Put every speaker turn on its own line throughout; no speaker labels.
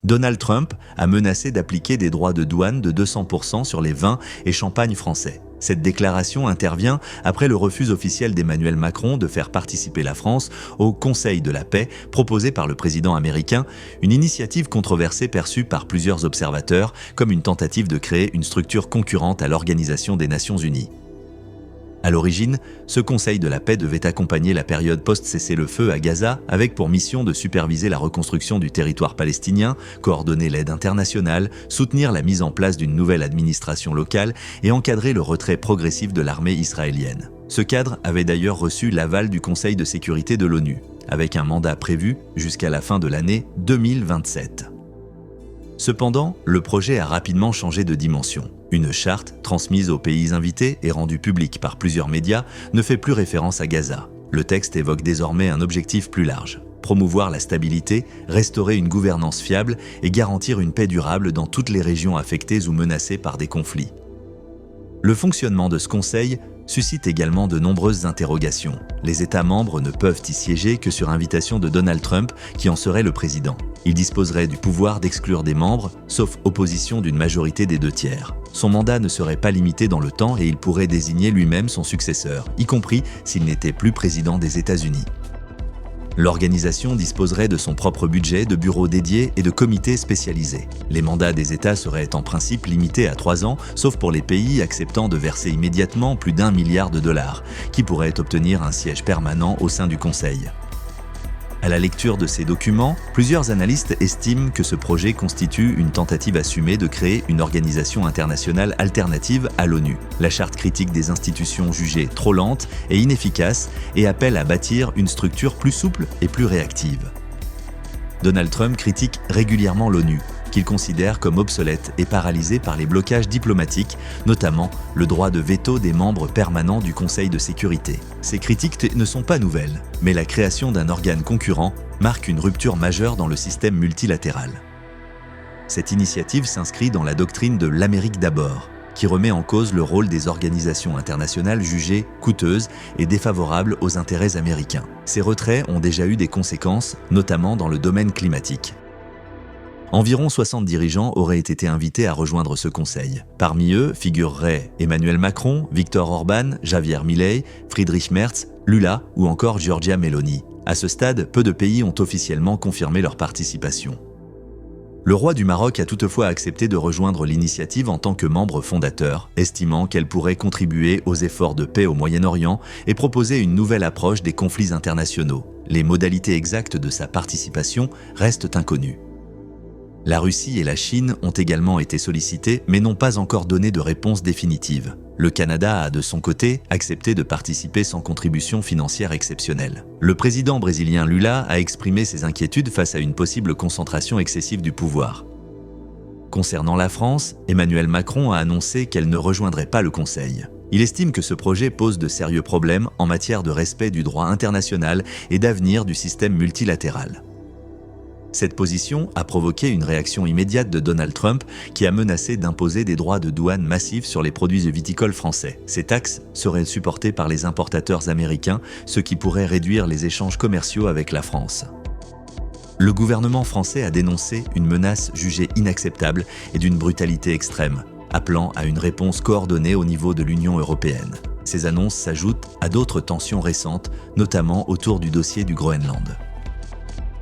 Donald Trump a menacé d'appliquer des droits de douane de 200% sur les vins et champagnes français. Cette déclaration intervient après le refus officiel d'Emmanuel Macron de faire participer la France au Conseil de la paix proposé par le président américain, une initiative controversée perçue par plusieurs observateurs comme une tentative de créer une structure concurrente à l'Organisation des Nations Unies. À l'origine, ce Conseil de la paix devait accompagner la période post-cessez-le-feu à Gaza avec pour mission de superviser la reconstruction du territoire palestinien, coordonner l'aide internationale, soutenir la mise en place d'une nouvelle administration locale et encadrer le retrait progressif de l'armée israélienne. Ce cadre avait d'ailleurs reçu l'aval du Conseil de sécurité de l'ONU, avec un mandat prévu jusqu'à la fin de l'année 2027. Cependant, le projet a rapidement changé de dimension. Une charte, transmise aux pays invités et rendue publique par plusieurs médias, ne fait plus référence à Gaza. Le texte évoque désormais un objectif plus large: promouvoir la stabilité, restaurer une gouvernance fiable et garantir une paix durable dans toutes les régions affectées ou menacées par des conflits. Le fonctionnement de ce Conseil suscite également de nombreuses interrogations. Les États membres ne peuvent y siéger que sur invitation de Donald Trump, qui en serait le président. Il disposerait du pouvoir d'exclure des membres, sauf opposition d'une majorité des 2/3. Son mandat ne serait pas limité dans le temps et il pourrait désigner lui-même son successeur, y compris s'il n'était plus président des États-Unis. L'organisation disposerait de son propre budget, de bureaux dédiés et de comités spécialisés. Les mandats des États seraient en principe limités à 3 ans, sauf pour les pays acceptant de verser immédiatement plus d'$1 milliard, qui pourraient obtenir un siège permanent au sein du Conseil. À la lecture de ces documents, plusieurs analystes estiment que ce projet constitue une tentative assumée de créer une organisation internationale alternative à l'ONU. La charte critique des institutions jugées trop lentes et inefficaces et appelle à bâtir une structure plus souple et plus réactive. Donald Trump critique régulièrement l'ONU, qu'il considère comme obsolète et paralysée par les blocages diplomatiques, notamment le droit de veto des membres permanents du Conseil de sécurité. Ces critiques ne sont pas nouvelles, mais la création d'un organe concurrent marque une rupture majeure dans le système multilatéral. Cette initiative s'inscrit dans la doctrine de l'Amérique d'abord, qui remet en cause le rôle des organisations internationales jugées coûteuses et défavorables aux intérêts américains. Ces retraits ont déjà eu des conséquences, notamment dans le domaine climatique. Environ 60 dirigeants auraient été invités à rejoindre ce conseil. Parmi eux figureraient Emmanuel Macron, Viktor Orban, Javier Milei, Friedrich Merz, Lula ou encore Giorgia Meloni. À ce stade, peu de pays ont officiellement confirmé leur participation. Le roi du Maroc a toutefois accepté de rejoindre l'initiative en tant que membre fondateur, estimant qu'elle pourrait contribuer aux efforts de paix au Moyen-Orient et proposer une nouvelle approche des conflits internationaux. Les modalités exactes de sa participation restent inconnues. La Russie et la Chine ont également été sollicitées, mais n'ont pas encore donné de réponse définitive. Le Canada a de son côté accepté de participer sans contribution financière exceptionnelle. Le président brésilien Lula a exprimé ses inquiétudes face à une possible concentration excessive du pouvoir. Concernant la France, Emmanuel Macron a annoncé qu'elle ne rejoindrait pas le Conseil. Il estime que ce projet pose de sérieux problèmes en matière de respect du droit international et d'avenir du système multilatéral. Cette position a provoqué une réaction immédiate de Donald Trump qui a menacé d'imposer des droits de douane massifs sur les produits viticoles français. Ces taxes seraient supportées par les importateurs américains, ce qui pourrait réduire les échanges commerciaux avec la France. Le gouvernement français a dénoncé une menace jugée inacceptable et d'une brutalité extrême, appelant à une réponse coordonnée au niveau de l'Union européenne. Ces annonces s'ajoutent à d'autres tensions récentes, notamment autour du dossier du Groenland.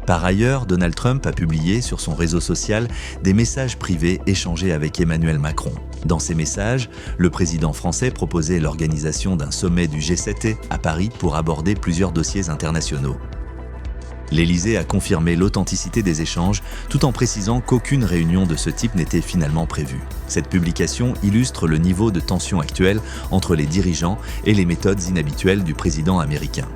Par ailleurs, Donald Trump a publié sur son réseau social des messages privés échangés avec Emmanuel Macron. Dans ces messages, le président français proposait l'organisation d'un sommet du G7 à Paris pour aborder plusieurs dossiers internationaux. L'Élysée a confirmé l'authenticité des échanges tout en précisant qu'aucune réunion de ce type n'était finalement prévue. Cette publication illustre le niveau de tension actuel entre les dirigeants et les méthodes inhabituelles du président américain.